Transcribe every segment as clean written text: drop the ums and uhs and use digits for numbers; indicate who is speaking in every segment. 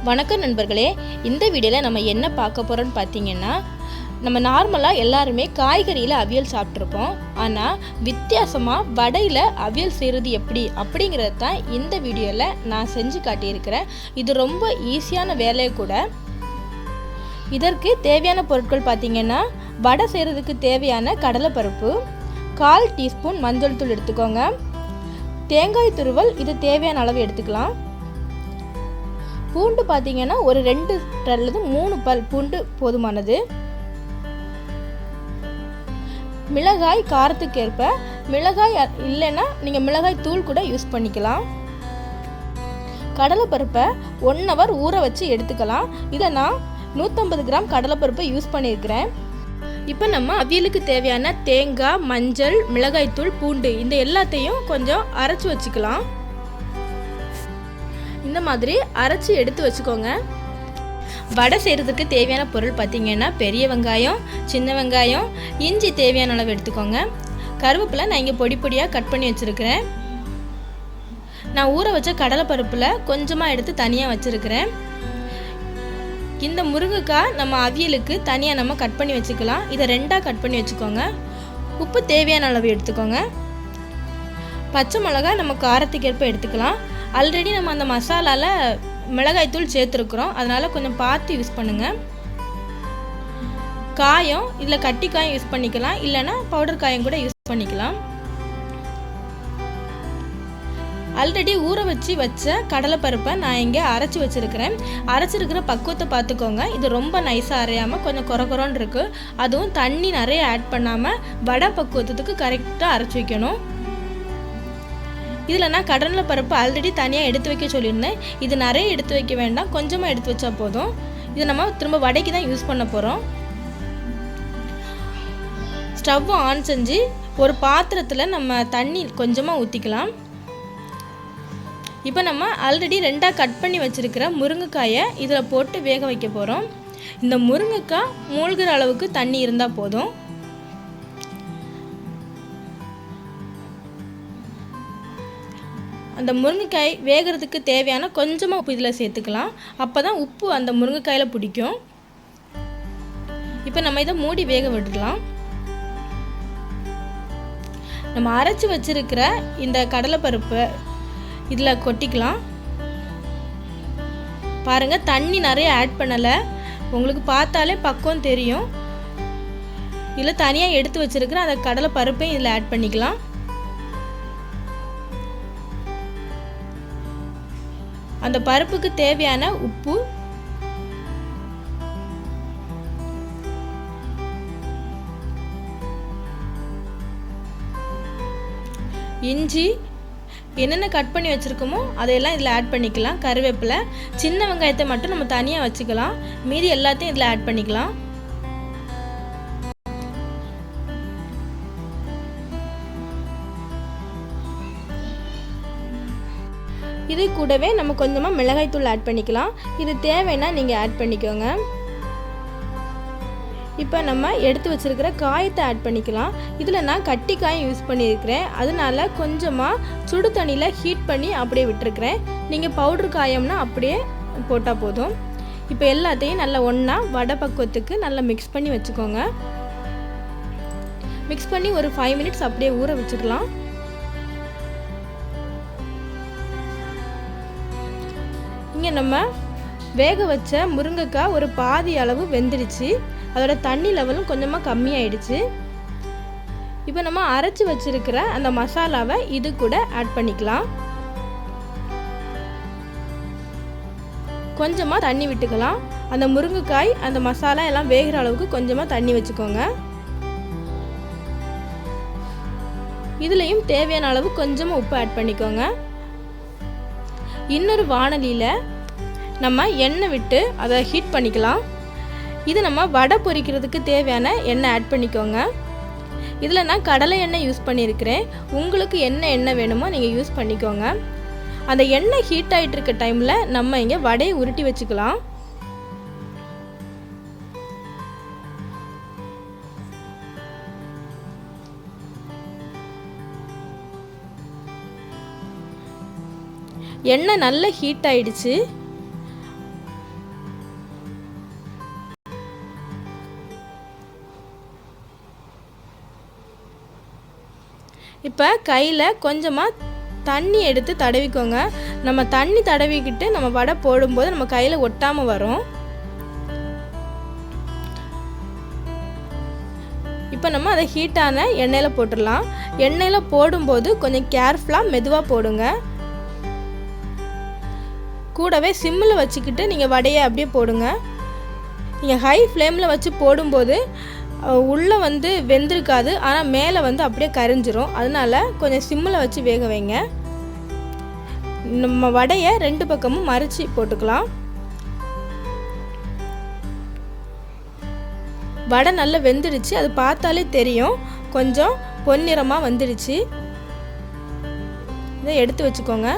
Speaker 1: வணக்கம் நண்பர்களே, இந்த வீடியோவில் நம்ம என்ன பார்க்க போகிறோம்னு பார்த்தீங்கன்னா, நம்ம நார்மலாக எல்லாருமே காய்கறியில் அவியல் சாப்பிட்ருப்போம். ஆனால் வித்தியாசமாக வடையில் அவியல் செய்கிறது எப்படி அப்படிங்கிறது தான் இந்த வீடியோவில் நான் செஞ்சு காட்டியிருக்கிறேன். இது ரொம்ப ஈஸியான வேலையை கூட. இதற்கு தேவையான பொருட்கள் பார்த்திங்கன்னா, வடை செய்கிறதுக்கு தேவையான கடலைப்பருப்பு, 1/4 டீஸ்பூன் மஞ்சள் தூள் எடுத்துக்கோங்க. தேங்காய் துருவல் இது தேவையான அளவு எடுத்துக்கலாம். பூண்டு பார்த்தீங்கன்னா ஒரு 2 அல்லது 3 பல் பூண்டு போதுமானது. மிளகாய் காரத்துக்கு ஏற்ப, மிளகாய் இல்லைன்னா நீங்கள் மிளகாய் தூள் கூட யூஸ் பண்ணிக்கலாம். கடலைப்பருப்பை 1 hour ஊற வச்சு எடுத்துக்கலாம். இதை நான் 150 கிராம் கடலைப்பருப்பை யூஸ் பண்ணியிருக்கிறேன். இப்போ நம்ம அவியலுக்கு தேவையான தேங்காய், மஞ்சள், மிளகாய் தூள், பூண்டு இந்த எல்லாத்தையும் கொஞ்சம் அரைச்சி வச்சுக்கலாம். இந்த மாதிரி அரைச்சி எடுத்து வச்சுக்கோங்க. வடை செய்கிறதுக்கு தேவையான பொருள் பார்த்திங்கன்னா, பெரிய வெங்காயம், சின்ன வெங்காயம், இஞ்சி தேவையான அளவு எடுத்துக்கோங்க. கருவேப்பிலை நான் இங்கே பொடி பொடியாக கட் பண்ணி வச்சுருக்கிறேன். நான் ஊற வச்ச கடலைப்பருப்பில் கொஞ்சமாக எடுத்து தனியாக வச்சுருக்கிறேன். இந்த முருங்கைக்காய் நம்ம அவியலுக்கு தனியாக நம்ம கட் பண்ணி வச்சுக்கலாம். இதை 2ஆக கட் பண்ணி வச்சுக்கோங்க. உப்பு தேவையான அளவு எடுத்துக்கோங்க. பச்சை மிளகாய் நம்ம காரத்துக்கு ஏற்ப எடுத்துக்கலாம். ஆல்ரெடி நம்ம அந்த மசாலாவில் மிளகாய்த்தூள் சேர்த்துருக்குறோம், அதனால் கொஞ்சம் பார்த்து யூஸ் பண்ணுங்கள். காயம் இதில் கட்டி காயம் யூஸ் பண்ணிக்கலாம், இல்லைன்னா பவுடர் காயம் கூட யூஸ் பண்ணிக்கலாம். ஆல்ரெடி ஊற வச்ச கடலைப்பருப்பை நான் இங்கே அரைச்சி வச்சுருக்கிறேன். அரைச்சிருக்கிற பக்குவத்தை பார்த்துக்கோங்க. இது ரொம்ப நைஸாக அரையாமல் கொஞ்சம் குறக்குறோன்னு இருக்குது. அதுவும் தண்ணி நிறைய ஆட் பண்ணாமல் வடை பக்குவத்துக்கு கரெக்டாக அரைச்சி வைக்கணும். இதில் நான் கடலைப்பருப்பு ஆல்ரெடி தனியாக எடுத்து வைக்க சொல்லியிருந்தேன். இது நிறைய எடுத்து வைக்க வேண்டாம், கொஞ்சமாக எடுத்து வச்சா போதும். இதை நம்ம திரும்ப வடைக்கு தான் யூஸ் பண்ண போகிறோம். ஸ்டவ் ஆன் செஞ்சு ஒரு பாத்திரத்தில் நம்ம தண்ணி கொஞ்சமாக ஊற்றிக்கலாம். இப்போ நம்ம ஆல்ரெடி 2ஆக கட் பண்ணி வச்சுருக்கிற முருங்கைக்காயை இதில் போட்டு வேக வைக்க போகிறோம். இந்த முருங்கைக்காய் மூழ்கிற அளவுக்கு தண்ணி இருந்தால் போதும். அந்த முருங்கைக்காய் வேகிறதுக்கு தேவையான கொஞ்சமாக உப்பு இதில் சேர்த்துக்கலாம். அப்போ தான் உப்பு அந்த முருங்கைக்காயில் பிடிக்கும். இப்போ நம்ம இதை மூடி வேக விட்டுக்கலாம். நம்ம அரைச்சி வச்சிருக்கிற இந்த கடலைப்பருப்பு இதில் கொட்டிக்கலாம். பாருங்கள், தண்ணி நிறைய ஆட் பண்ணலை, உங்களுக்கு பார்த்தாலே பக்குவம் தெரியும். இதில் தனியாக எடுத்து வச்சிருக்கிற அந்த கடலைப்பருப்பையும் இதில் ஆட் பண்ணிக்கலாம். அந்த பருப்புக்கு தேவையான உப்பு, இஞ்சி என்னென்ன கட் பண்ணி வச்சுருக்கோமோ அதையெல்லாம் இதில் ஆட் பண்ணிக்கலாம். கருவேப்பிலை, சின்ன வெங்காயத்தை மட்டும் நம்ம தனியாக வச்சுக்கலாம். மீதி எல்லாத்தையும் இதில் ஆட் பண்ணிக்கலாம். இது கூடவே நம்ம கொஞ்சமாக மிளகாய்த்தூள் ஆட் பண்ணிக்கலாம். இது தேவைன்னா நீங்கள் ஆட் பண்ணிக்கோங்க. இப்போ நம்ம எடுத்து வச்சுருக்கிற காயத்தை ஆட் பண்ணிக்கலாம். இதில் நான் கட்டி காயம் யூஸ் பண்ணியிருக்கிறேன், அதனால கொஞ்சமாக சுடு தண்ணியில் ஹீட் பண்ணி அப்படியே விட்டுருக்கிறேன். நீங்கள் பவுட்ரு காயம்னா அப்படியே போட்டால் போதும். இப்போ எல்லாத்தையும் நல்லா ஒன்றா வடை பக்குவத்துக்கு நல்லா மிக்ஸ் பண்ணி வச்சுக்கோங்க. மிக்ஸ் பண்ணி ஒரு 5 minutes அப்படியே ஊற வச்சுக்கலாம். இங்கே நம்ம வேக வச்ச முருங்கைக்காய் ஒரு பாதி அளவு வெந்துடுச்சு. அதோட தண்ணி லெவலும் கொஞ்சமாக கம்மியாயிடுச்சு. இப்போ நம்ம அரைச்சி வச்சிருக்கிற அந்த மசாலாவை இது கூட ஆட் பண்ணிக்கலாம். கொஞ்சமாக தண்ணி விட்டுக்கலாம். அந்த முருங்கைக்காய் அந்த மசாலா எல்லாம் வேகிற அளவுக்கு கொஞ்சமாக தண்ணி வச்சுக்கோங்க. இதுலேயும் தேவையான அளவு கொஞ்சமாக உப்பு ஆட் பண்ணிக்கோங்க. இன்னொரு வாணலியில் நம்ம எண்ணெய் விட்டு அதை ஹீட் பண்ணிக்கலாம். இது நம்ம வடை பொரிக்கிறதுக்கு தேவையான எண்ணெய் ஆட் பண்ணிக்கோங்க. இதில் நான் கடலை எண்ணெய் யூஸ் பண்ணியிருக்கிறேன். உங்களுக்கு என்ன எண்ணெய் வேணுமோ நீங்கள் யூஸ் பண்ணிக்கோங்க. அந்த எண்ணெய் ஹீட் ஆகிட்டு இருக்க டைமில் நம்ம இங்கே வடையை உருட்டி வச்சுக்கலாம். எண்ணெய் நல்ல ஹீட் ஆயிடுச்சு. இப்போ கையில் கொஞ்சமாக தண்ணி எடுத்து தடவிக்கோங்க. நம்ம தண்ணி தடவிக்கிட்டு நம்ம வடை போடும்போது நம்ம கையில் ஒட்டாமல் வரும். இப்போ நம்ம அதை ஹீட்டான எண்ணெயில் போட்டுடலாம். எண்ணெயில் போடும்போது கொஞ்சம் கேர்ஃபுல்லாக மெதுவாக போடுங்க. கூடவே சிம்மில் வச்சுக்கிட்டு நீங்கள் வடையை அப்படியே போடுங்க. நீங்கள் ஹை ஃப்ளேமில் வச்சு போடும்போது உள்ளே வெந்திருக்காது, ஆனால் மேலே அப்படியே கரிஞ்சிரும். அதனால கொஞ்சம் சிம்மில் வச்சு வேக வைங்க. நம்ம வடையை 2 பக்கமும் மறித்து போட்டுக்கலாம். வடை நல்லா வெந்துடுச்சு, அது பார்த்தாலே தெரியும். கொஞ்சம் பொன்னிறமாக வந்துடுச்சு. இதை எடுத்து வச்சுக்கோங்க.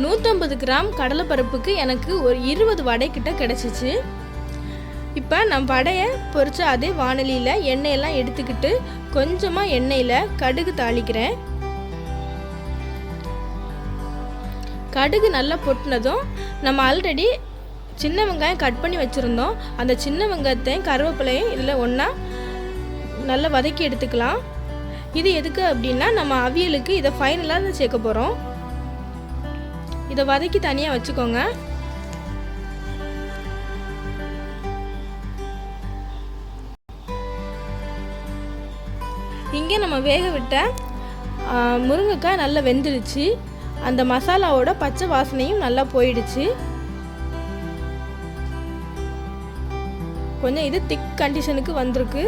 Speaker 1: $150 கிராம் கடலைப்பருப்புக்கு எனக்கு ஒரு 20 வடை கிட்ட கிடச்சிச்சு. இப்போ நான் வடையை பொரிச்ச அதே வானலியில் எண்ணெயெல்லாம் எடுத்துக்கிட்டு கொஞ்சமாக எண்ணெயில் கடுகு தாளிக்கிறேன். கடுகு நல்லா பொட்டினதும் நம்ம ஆல்ரெடி சின்ன வெங்காயம் கட் பண்ணி வச்சுருந்தோம். அந்த சின்ன வெங்காயத்தையும் கருவேப்பிலையும் இதில் ஒன்றா நல்லா வதக்கி எடுத்துக்கலாம். இது எதுக்கு அப்படின்னா நம்ம அவியலுக்கு இதை ஃபைனலாக சேர்க்க போகிறோம். இதை வதக்கி தனியாக வச்சுக்கோங்க. இங்கே நம்ம வேக விட்ட முருங்கைக்காய் நல்லா வெந்துடுச்சு. அந்த மசாலாவோட பச்சை வாசனையும் நல்லா போயிடுச்சு. கொஞ்சம் இது திக் கண்டிஷனுக்கு வந்திருக்கு.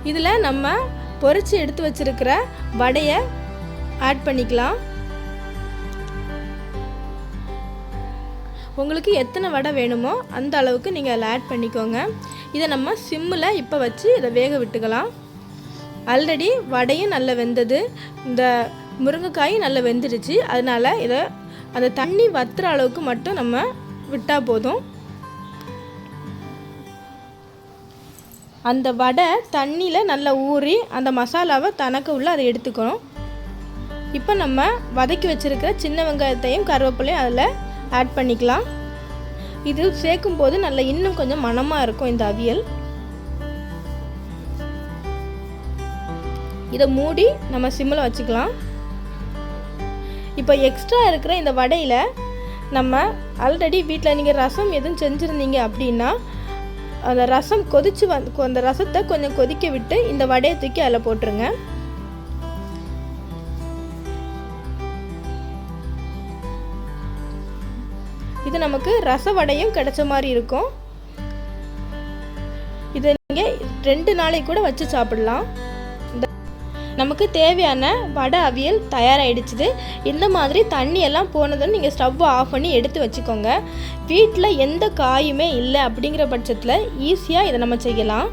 Speaker 1: இதில் நம்ம பொரிச்சு எடுத்து வச்சிருக்கிற வடையை ஆட் பண்ணிக்கலாம். உங்களுக்கு எத்தனை வடை வேணுமோ அந்த அளவுக்கு நீங்கள் அதில் ஆட் பண்ணிக்கோங்க. இதை நம்ம சிம்மில் இப்போ வச்சு இதை வேக விட்டுக்கலாம். ஆல்ரெடி வடையும் நல்லா வெந்தது, இந்த முருங்கைக்காயும் நல்லா வெந்துடுச்சு. அதனால் இதை அந்த தண்ணி வத்துற அளவுக்கு மட்டும் நம்ம விட்டால் போதும். அந்த வடை தண்ணியில் நல்லா ஊறி அந்த மசாலாவை தனக்கு உள்ள அதை எடுத்துக்கணும். இப்போ நம்ம வதக்கி வச்சுருக்கிற சின்ன வெங்காயத்தையும் கருவேப்பிலையும் அதில் ஆட் பண்ணிக்கலாம். இது சேர்க்கும் போது நல்லா இன்னும் கொஞ்சம் மணமாக இருக்கும் இந்த அவியல். இதை மூடி நம்ம சிம்மில் வச்சுக்கலாம். இப்போ எக்ஸ்ட்ரா இருக்கிற இந்த வடையில் நம்ம ஆல்ரெடி வீட்டில் நீங்கள் ரசம் எதுவும் செஞ்சுருந்தீங்க அப்படின்னா அந்த ரசம் கொதிச்சு அந்த ரசத்தை கொஞ்சம் கொதிக்க விட்டு இந்த வடையை தூக்கி அதில் போட்டுருங்க. இது நமக்கு ரச வடையும் கிடைச்ச மாதிரி இருக்கும். இதை நீங்கள் 2 நாளைக்கு கூட வச்சு சாப்பிடலாம். நமக்கு தேவையான வடை அவியல் தயாராகிடுச்சுது. இந்த மாதிரி தண்ணியெல்லாம் போனதுன்னு நீங்கள் ஸ்டவ்வை ஆஃப் பண்ணி எடுத்து வச்சுக்கோங்க. வீட்டில் எந்த காயுமே இல்லை அப்படிங்கிற பட்சத்தில் ஈஸியாக இதை நம்ம செய்யலாம்.